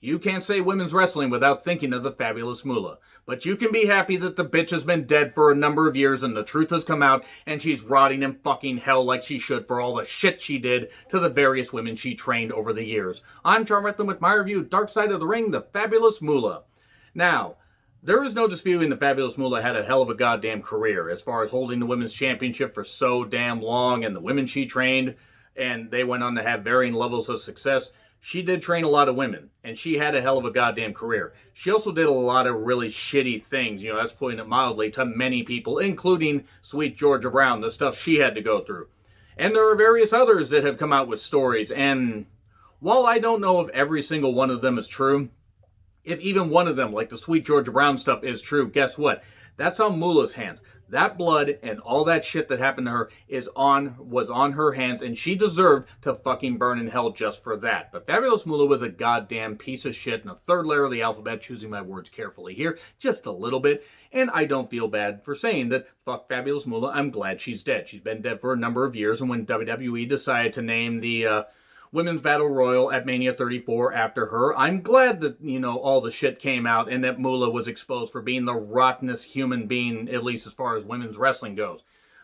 You can't say women's wrestling without thinking of the fabulous Moolah. But you can be happy that the bitch has been dead for a number of years and the truth has come out and she's rotting in fucking hell like she should for all the shit she did to the various women she trained over the years. I'm John Rethlin with my review, Dark Side of the Ring, the fabulous Moolah. Now, there is no disputing the fabulous Moolah had a hell of a goddamn career as far as holding the women's championship for so damn long, and the women she trained, and they went on to have varying levels of success. She did train a lot of women, and she had a hell of a goddamn career. She also did a lot of really shitty things, that's putting it mildly, to many people, including Sweet Georgia Brown, the stuff she had to go through. And there are various others that have come out with stories, and while I don't know if every single one of them is true, if even one of them, like the Sweet Georgia Brown stuff, is true, guess what? That's on Moolah's hands. That blood and all that shit that happened to her was on her hands, and she deserved to fucking burn in hell just for that. But Fabulous Moolah was a goddamn piece of shit in a third layer of the alphabet, choosing my words carefully here, just a little bit, and I don't feel bad for saying that, fuck Fabulous Moolah, I'm glad she's dead. She's been dead for a number of years, and when WWE decided to name the Women's Battle Royal at Mania 34 after her, I'm glad that, all the shit came out and that Moolah was exposed for being the rottenest human being, at least as far as women's wrestling goes.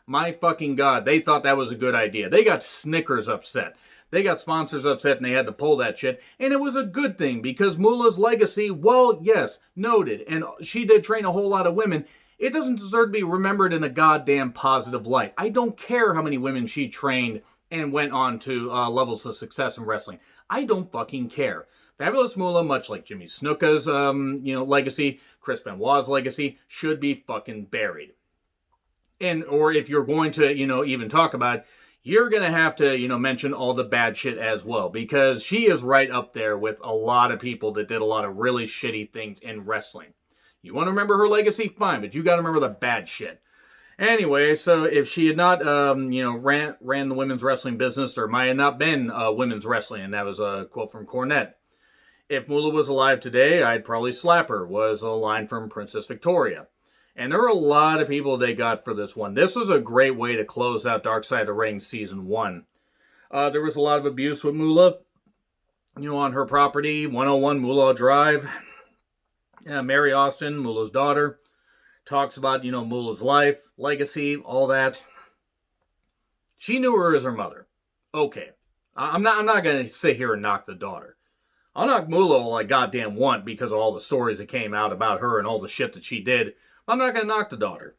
My fucking God, they thought that was a good idea. They got Snickers upset. They got sponsors upset and they had to pull that shit. And it was a good thing because Moolah's legacy, well, yes, noted. And she did train a whole lot of women. It doesn't deserve to be remembered in a goddamn positive light. I don't care how many women she trained and went on to levels of success in wrestling. I don't fucking care. Fabulous Moolah, much like Jimmy Snuka's, legacy, Chris Benoit's legacy, should be fucking buried. Or if you're going to, even talk about it, you're going to have to, mention all the bad shit as well. Because she is right up there with a lot of people that did a lot of really shitty things in wrestling. You want to remember her legacy? Fine, but you got to remember the bad shit. Anyway, so if she had not, ran the women's wrestling business, there might have not been women's wrestling, and that was a quote from Cornette. If Moolah was alive today, I'd probably slap her, was a line from Princess Victoria. And there are a lot of people they got for this one. This was a great way to close out Dark Side of the Ring Season 1. There was a lot of abuse with Moolah, on her property, 101 Moolah Drive. Mary Austin, Moolah's daughter, talks about, Moolah's life, legacy, all that. She knew her as her mother. Okay. I'm not going to sit here and knock the daughter. I'll knock Moolah all I goddamn want because of all the stories that came out about her and all the shit that she did. I'm not going to knock the daughter.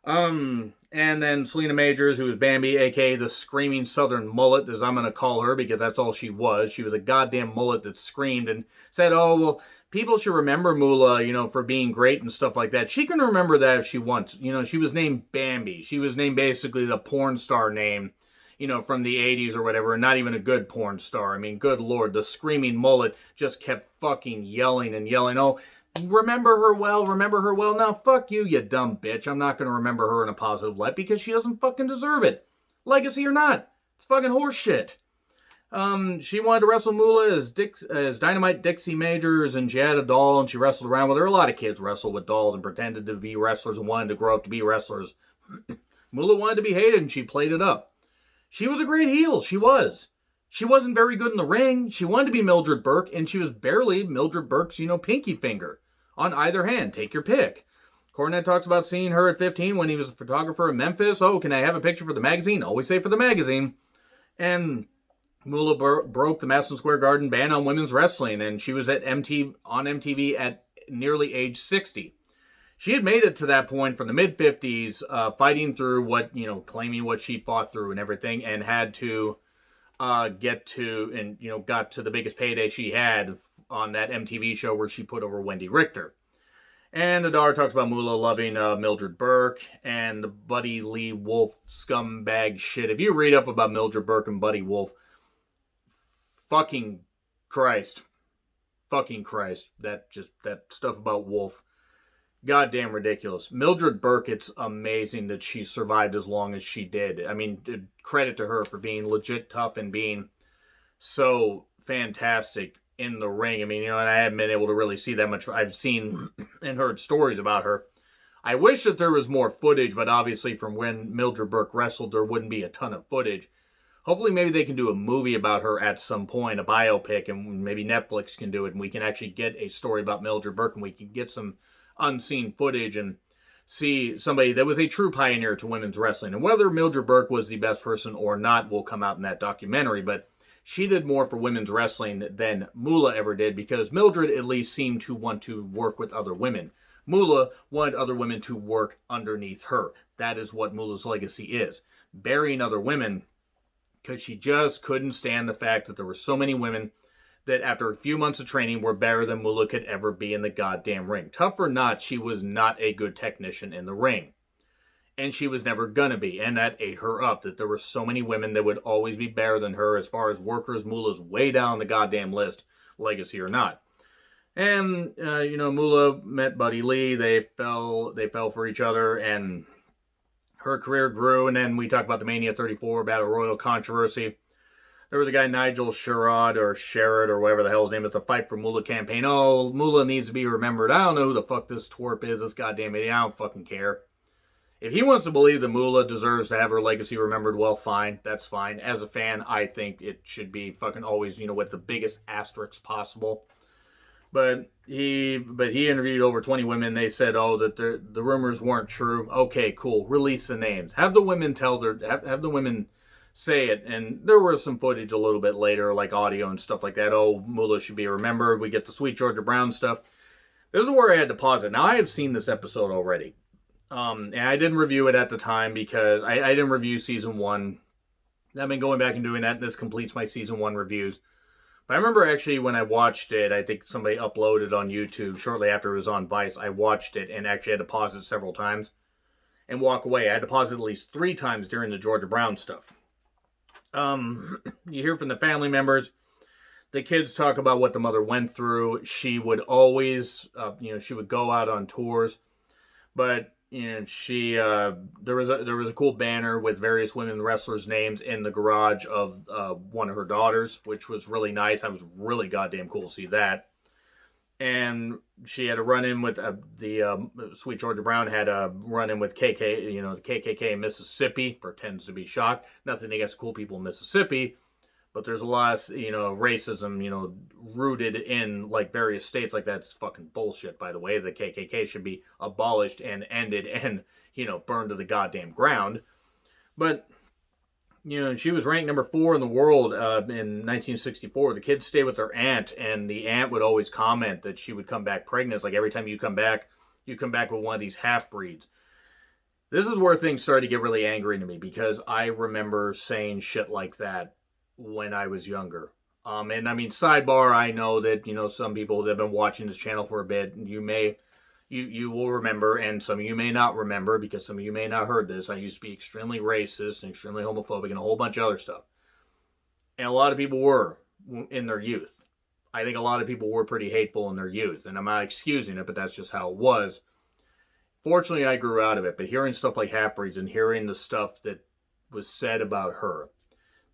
And then Selena Majors, who was Bambi, a.k.a. the Screaming Southern Mullet, as I'm going to call her, because that's all she was. She was a goddamn mullet that screamed and said, oh, well, people should remember Moolah, for being great and stuff like that. She can remember that if she wants. She was named Bambi. She was named basically the porn star name, from the 80s or whatever, and not even a good porn star. I mean, good Lord, the Screaming Mullet just kept fucking yelling and yelling, oh, remember her well. Now, fuck you, you dumb bitch. I'm not going to remember her in a positive light because she doesn't fucking deserve it. Legacy or not. It's fucking horseshit. She wanted to wrestle Moolah as Dynamite Dixie Majors, and she had a doll, and she wrestled around with her. A lot of kids wrestled with dolls and pretended to be wrestlers and wanted to grow up to be wrestlers. Moolah wanted to be hated, and she played it up. She was a great heel. She was. She wasn't very good in the ring. She wanted to be Mildred Burke, and she was barely Mildred Burke's, pinky finger. On either hand, take your pick. Cornette talks about seeing her at 15 when he was a photographer in Memphis. Oh, can I have a picture for the magazine? Always say for the magazine. And Moolah broke the Madison Square Garden ban on women's wrestling, and she was on MTV at nearly age 60. She had made it to that point from the mid-50s, fighting through claiming what she fought through and everything, and had to got to the biggest payday she had on that MTV show where she put over Wendy Richter. And the daughter talks about Moolah loving Mildred Burke and the Buddy Lee Wolf scumbag shit. If you read up about Mildred Burke and Buddy Wolf, fucking Christ. That stuff about Wolf. Goddamn ridiculous. Mildred Burke, it's amazing that she survived as long as she did. I mean, credit to her for being legit tough and being so fantastic in the ring. I mean, and I haven't been able to really see that much. I've seen and heard stories about her. I wish that there was more footage, but obviously from when Mildred Burke wrestled, there wouldn't be a ton of footage. Hopefully, maybe they can do a movie about her at some point, a biopic, and maybe Netflix can do it, and we can actually get a story about Mildred Burke, and we can get some unseen footage and see somebody that was a true pioneer to women's wrestling. And whether Mildred Burke was the best person or not will come out in that documentary, but she did more for women's wrestling than Moolah ever did, because Mildred at least seemed to want to work with other women. Moolah wanted other women to work underneath her. That is what Moolah's legacy is. Burying other women, because she just couldn't stand the fact that there were so many women that after a few months of training were better than Moolah could ever be in the goddamn ring. Tough or not, she was not a good technician in the ring. And she was never gonna be, and that ate her up, that there were so many women that would always be better than her as far as workers. Moolah's way down the goddamn list, legacy or not. And, Moolah met Buddy Lee, they fell for each other, and her career grew, and then we talked about the Mania 34 Battle Royal controversy. There was a guy, Nigel Sherrod, or whatever the hell his name is, the Fight for Moolah campaign. Oh, Moolah needs to be remembered. I don't know who the fuck this twerp is, this goddamn idiot. I don't fucking care. If he wants to believe that Moolah deserves to have her legacy remembered, well, fine. That's fine. As a fan, I think it should be fucking always, with the biggest asterisks possible. But he interviewed over 20 women. They said, that the rumors weren't true. Okay, cool. Release the names. Have the women have the women say it. And there was some footage a little bit later, like audio and stuff like that. Oh, Moolah should be remembered. We get the Sweet Georgia Brown stuff. This is where I had to pause it. Now, I have seen this episode already. And I didn't review it at the time because I didn't review season 1. I've been going back and doing that. And this completes my season 1 reviews. But I remember actually when I watched it, I think somebody uploaded on YouTube shortly after it was on Vice. I watched it and actually had to pause it several times and walk away. I had to pause it at least 3 times during the Georgia Brown stuff. You hear from the family members. The kids talk about what the mother went through. She would always, she would go out on tours, but she there was a cool banner with various women wrestlers' names in the garage of one of her daughters, which was really nice. That was really goddamn cool to see that. And she had a run-in with the Sweet Georgia Brown had a run-in with the KKK in Mississippi. Pretends to be shocked. Nothing against cool people in Mississippi, but there's a lot of, racism, rooted in, like, various states like that. It's fucking bullshit, by the way. The KKK should be abolished and ended and, burned to the goddamn ground. But, she was ranked number 4 in the world in 1964. The kids stayed with her aunt, and the aunt would always comment that she would come back pregnant. It's like, every time you come back with one of these half-breeds. This is where things started to get really angry to me, because I remember saying shit like that when I was younger. And I mean, sidebar, I know that, some people that have been watching this channel for a bit, you will remember, and some of you may not remember, because some of you may not heard this. I used to be extremely racist and extremely homophobic and a whole bunch of other stuff. And a lot of people were in their youth. I think a lot of people were pretty hateful in their youth, and I'm not excusing it, but that's just how it was. Fortunately, I grew out of it, but hearing stuff like half-breeds and hearing the stuff that was said about her,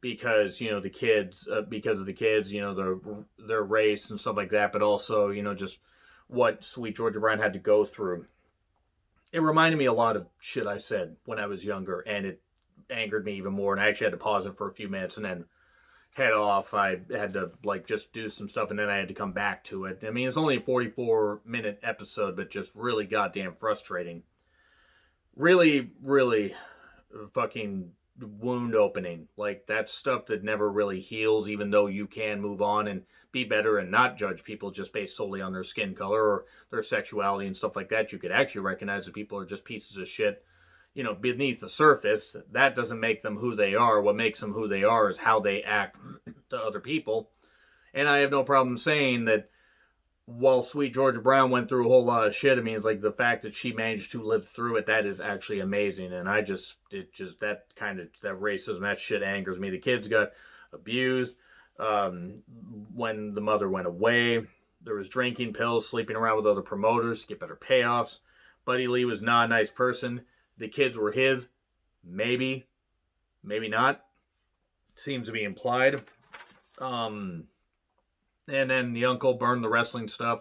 because, the kids, their race and stuff like that, but also, just what Sweet Georgia Brown had to go through. It reminded me a lot of shit I said when I was younger, and it angered me even more, and I actually had to pause it for a few minutes and then head off. I had to, just do some stuff, and then I had to come back to it. I mean, it's only a 44-minute episode, but just really goddamn frustrating. Really, really fucking wound opening. Like, that's stuff that never really heals, even though you can move on and be better and not judge people just based solely on their skin color or their sexuality and stuff like that. You could actually recognize that people are just pieces of shit, beneath the surface. That doesn't make them who they are. What makes them who they are is how they act to other people. And I have no problem saying that while Sweet Georgia Brown went through a whole lot of shit, I mean, it's like the fact that she managed to live through it, that is actually amazing. And that racism, that shit angers me. The kids got abused when the mother went away. There was drinking pills, sleeping around with other promoters to get better payoffs. Buddy Lee was not a nice person. The kids were his. Maybe not. Seems to be implied. And then the uncle burned the wrestling stuff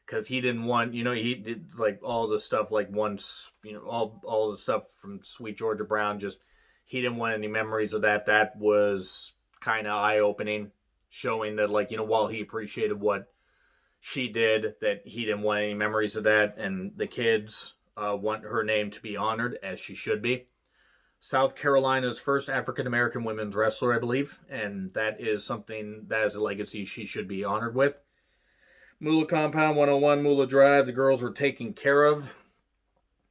because he didn't want, he did all the stuff once, all the stuff from Sweet Georgia Brown, just he didn't want any memories of that. That was kind of eye-opening, showing that, like, while he appreciated what she did, that he didn't want any memories of that, and the kids want her name to be honored, as she should be. South Carolina's first African-American women's wrestler, I believe, and that is something, that is a legacy she should be honored with. Moolah Compound 101, Moolah Drive, the girls were taken care of.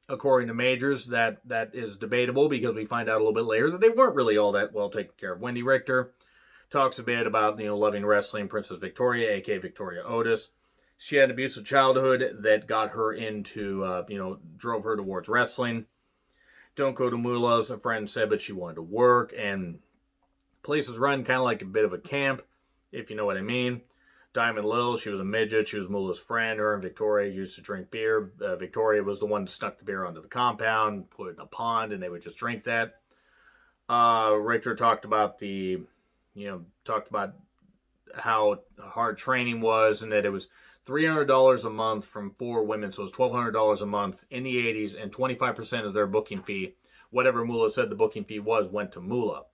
According to Majors, that is debatable, because we find out a little bit later that they weren't really all that well taken care of. Wendy Richter talks a bit about, loving wrestling Princess Victoria, aka Victoria Otis. She had an abusive childhood that got her into, drove her towards wrestling. Don't go to Moolah, as a friend said, but she wanted to work, and place was run kind of like a bit of a camp, if you know what I mean. Diamond Lil, she was a midget. She was Moolah's friend. Her and Victoria used to drink beer. Victoria was the one that snuck the beer onto the compound, put it in a pond, and they would just drink that. Richter talked about how hard training was, and that it was $300 a month from 4 women, so it was $1,200 a month in the 80s, and 25% of their booking fee, whatever Moolah said the booking fee was, went to Moolah.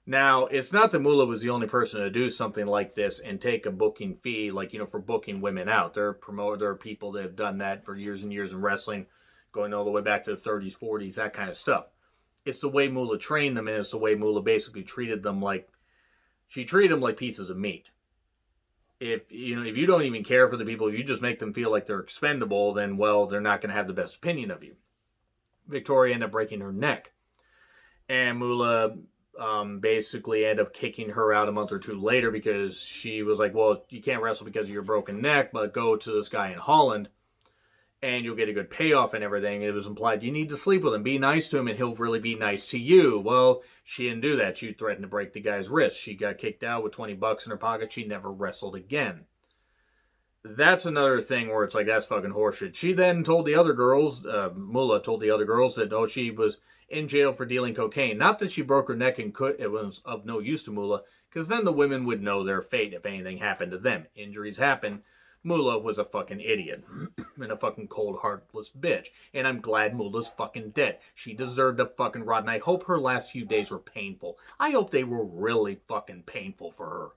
Now, it's not that Moolah was the only person to do something like this and take a booking fee, for booking women out. There are people that have done that for years and years in wrestling, going all the way back to the 30s, 40s, that kind of stuff. It's the way Moolah trained them, and it's the way Moolah basically treated them like pieces of meat. If you don't even care for the people, you just make them feel like they're expendable, then, well, they're not going to have the best opinion of you. Victoria ended up breaking her neck, and Moolah basically ended up kicking her out a month or 2 later, because she was like, well, you can't wrestle because of your broken neck, but go to this guy in Holland and you'll get a good payoff and everything. It was implied you need to sleep with him, be nice to him, and he'll really be nice to you. Well, she didn't do that. She threatened to break the guy's wrist. She got kicked out with $20 in her pocket. She never wrestled again. That's another thing where it's like, that's fucking horseshit. She then told the other girls, Moolah told the other girls that, she was in jail for dealing cocaine. Not that she broke her neck and it was of no use to Moolah, because then the women would know their fate if anything happened to them. Injuries happen. Moolah was a fucking idiot and a fucking cold, heartless bitch. And I'm glad Moolah's fucking dead. She deserved a fucking rot, and I hope her last few days were painful. I hope they were really fucking painful for her.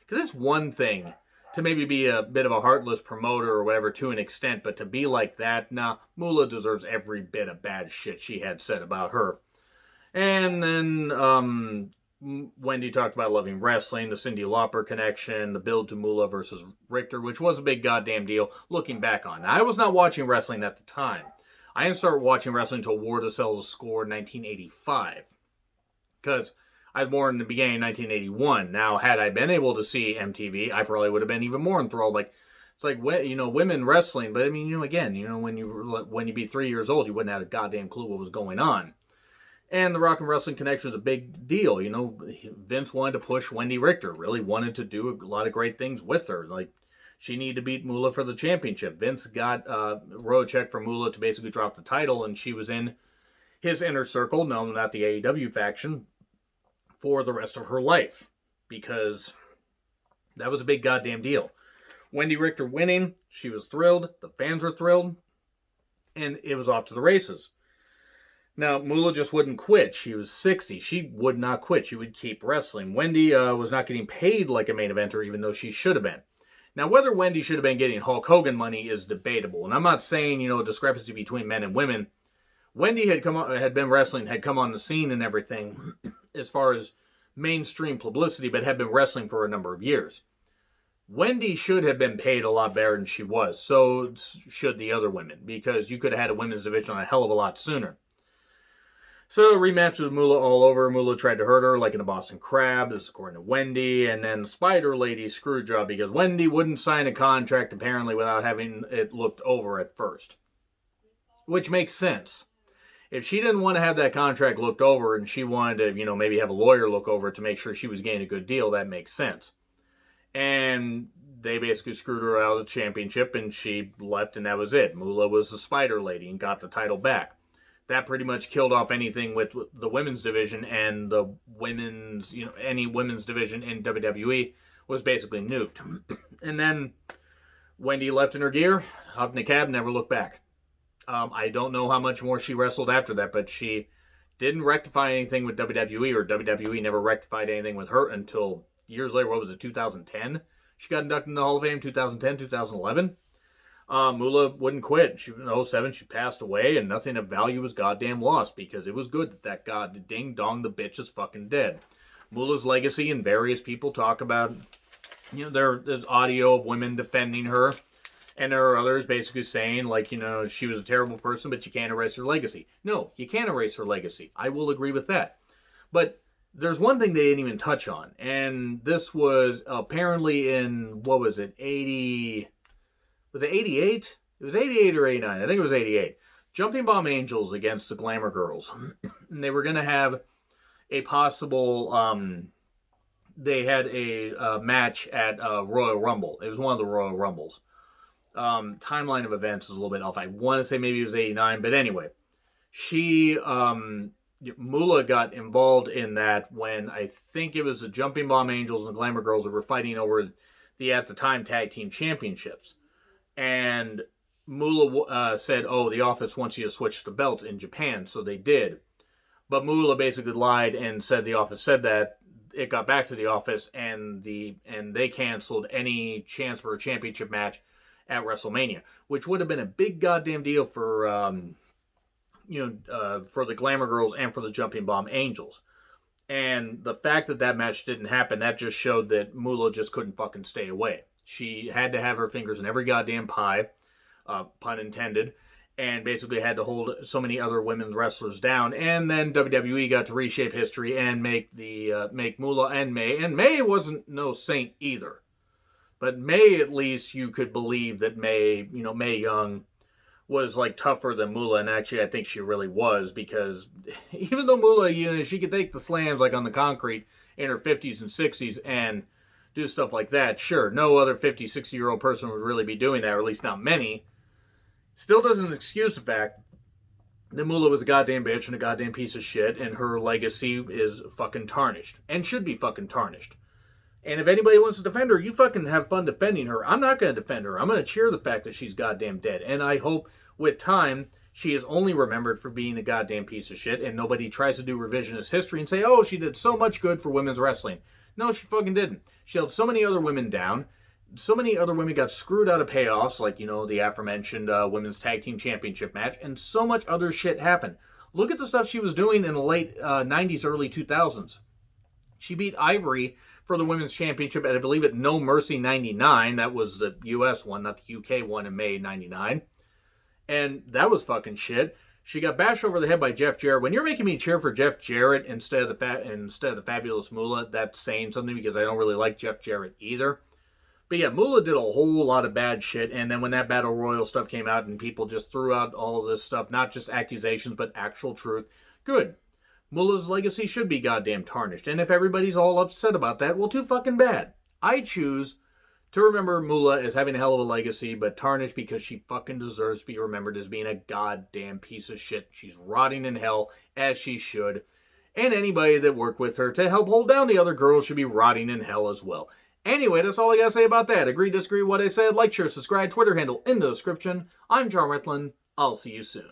Because it's one thing to maybe be a bit of a heartless promoter or whatever to an extent, but to be like that, nah, Moolah deserves every bit of bad shit she had said about her. And then Wendy talked about loving wrestling, the Cyndi Lauper connection, the build to Moolah versus Richter, which was a big goddamn deal looking back on. Now, I was not watching wrestling at the time. I didn't start watching wrestling until War to Settle the Score in 1985. Because I was born in the beginning of 1981. Now, had I been able to see MTV, I probably would have been even more enthralled. It's like, women wrestling. But I mean, again, when you be 3 years old, you wouldn't have a goddamn clue what was going on. And the Rock and Wrestling Connection was a big deal. Vince wanted to push Wendy Richter, really wanted to do a lot of great things with her. Like, she needed to beat Moolah for the championship. Vince wrote a check for Moolah to basically drop the title, and she was in his inner circle, no, not the AEW faction, for the rest of her life, because that was a big goddamn deal. Wendy Richter winning, she was thrilled, the fans were thrilled, and it was off to the races. Now, Moolah just wouldn't quit. She was 60. She would not quit. She would keep wrestling. Wendy was not getting paid like a main eventer, even though she should have been. Now, whether Wendy should have been getting Hulk Hogan money is debatable. And I'm not saying, a discrepancy between men and women. Wendy had been wrestling, had come on the scene and everything as far as mainstream publicity, but had been wrestling for a number of years. Wendy should have been paid a lot better than she was. So should the other women, because you could have had a women's division a hell of a lot sooner. So, rematch with Moolah all over. Moolah tried to hurt her, like in a Boston Crab. This is according to Wendy. And then Spider Lady screw job, because Wendy wouldn't sign a contract, apparently, without having it looked over at first. Which makes sense. If she didn't want to have that contract looked over, and she wanted to, maybe have a lawyer look over it to make sure she was getting a good deal, that makes sense. And they basically screwed her out of the championship, and she left, and that was it. Moolah was the Spider Lady and got the title back. That pretty much killed off anything with the women's division, and the women's, any women's division in WWE was basically nuked. And then Wendy left in her gear, hopped in a cab, never looked back. I don't know how much more she wrestled after that, but she Didn't rectify anything with WWE, or WWE never rectified anything with her until years later. What was it, 2010? She got inducted in the Hall of Fame 2010, 2011. Moolah wouldn't quit. She, in '07, she passed away, and nothing of value was goddamn lost, because it was good that god ding dong the bitch is fucking dead. Moolah's legacy, and various people talk about, there's audio of women defending her, and there are others basically saying, like, she was a terrible person, but you can't erase her legacy. No, you can't erase her legacy. I will agree with that. But there's one thing they didn't even touch on, and this was apparently in, what was it, 80... Was it 88? It was 88 or 89. I think it was 88. Jumping Bomb Angels against the Glamour Girls. And they were going to have a possible... they had a match at Royal Rumble. It was one of the Royal Rumbles. Timeline of events is a little bit off. I want to say maybe it was 89. But anyway, Moolah got involved in that when I think it was the Jumping Bomb Angels and the Glamour Girls that were fighting over the, at the time, Tag Team Championships. And Moolah said, oh, the office wants you to switch the belts in Japan, so they did. But Moolah basically lied and said the office said that. It got back to the office, and they canceled any chance for a championship match at WrestleMania, which would have been a big goddamn deal for for the Glamour Girls and for the Jumping Bomb Angels. And the fact that that match didn't happen, that just showed that Moolah just couldn't fucking stay away. She had to have her fingers in every goddamn pie, pun intended, and basically had to hold so many other women's wrestlers down. And then WWE got to reshape history and make Moolah and May wasn't no saint either. But May, at least you could believe that May Young was like tougher than Moolah, and actually I think she really was, because even though Moolah, she could take the slams like on the concrete in her 50s and 60s and do stuff like that. Sure, no other 50, 60-year-old person would really be doing that, or at least not many. Still doesn't excuse the fact that Moolah was a goddamn bitch and a goddamn piece of shit, and her legacy is fucking tarnished, and should be fucking tarnished. And if anybody wants to defend her, you fucking have fun defending her. I'm not going to defend her. I'm going to cheer the fact that she's goddamn dead. And I hope with time she is only remembered for being a goddamn piece of shit, and nobody tries to do revisionist history and say, oh, she did so much good for women's wrestling. No, she fucking didn't. She held so many other women down. So many other women got screwed out of payoffs, like, the aforementioned Women's Tag Team Championship match, and so much other shit happened. Look at the stuff she was doing in the late 90s, early 2000s. She beat Ivory for the Women's Championship at, I believe, at No Mercy 99. That was the US one, not the UK one in May 99. And that was fucking shit. She got bashed over the head by Jeff Jarrett. When you're making me cheer for Jeff Jarrett instead of the fabulous Moolah, that's saying something, because I don't really like Jeff Jarrett either. But yeah, Moolah did a whole lot of bad shit, and then when that Battle Royal stuff came out and people just threw out all of this stuff, not just accusations, but actual truth, good. Moolah's legacy should be goddamn tarnished, and if everybody's all upset about that, well, too fucking bad. I choose to remember Moolah as having a hell of a legacy, but tarnished because she fucking deserves to be remembered as being a goddamn piece of shit. She's rotting in hell, as she should. And anybody that worked with her to help hold down the other girls should be rotting in hell as well. Anyway, that's all I gotta say about that. Agree, disagree with what I said? Like, share, subscribe, Twitter handle in the description. I'm John Retlin. I'll see you soon.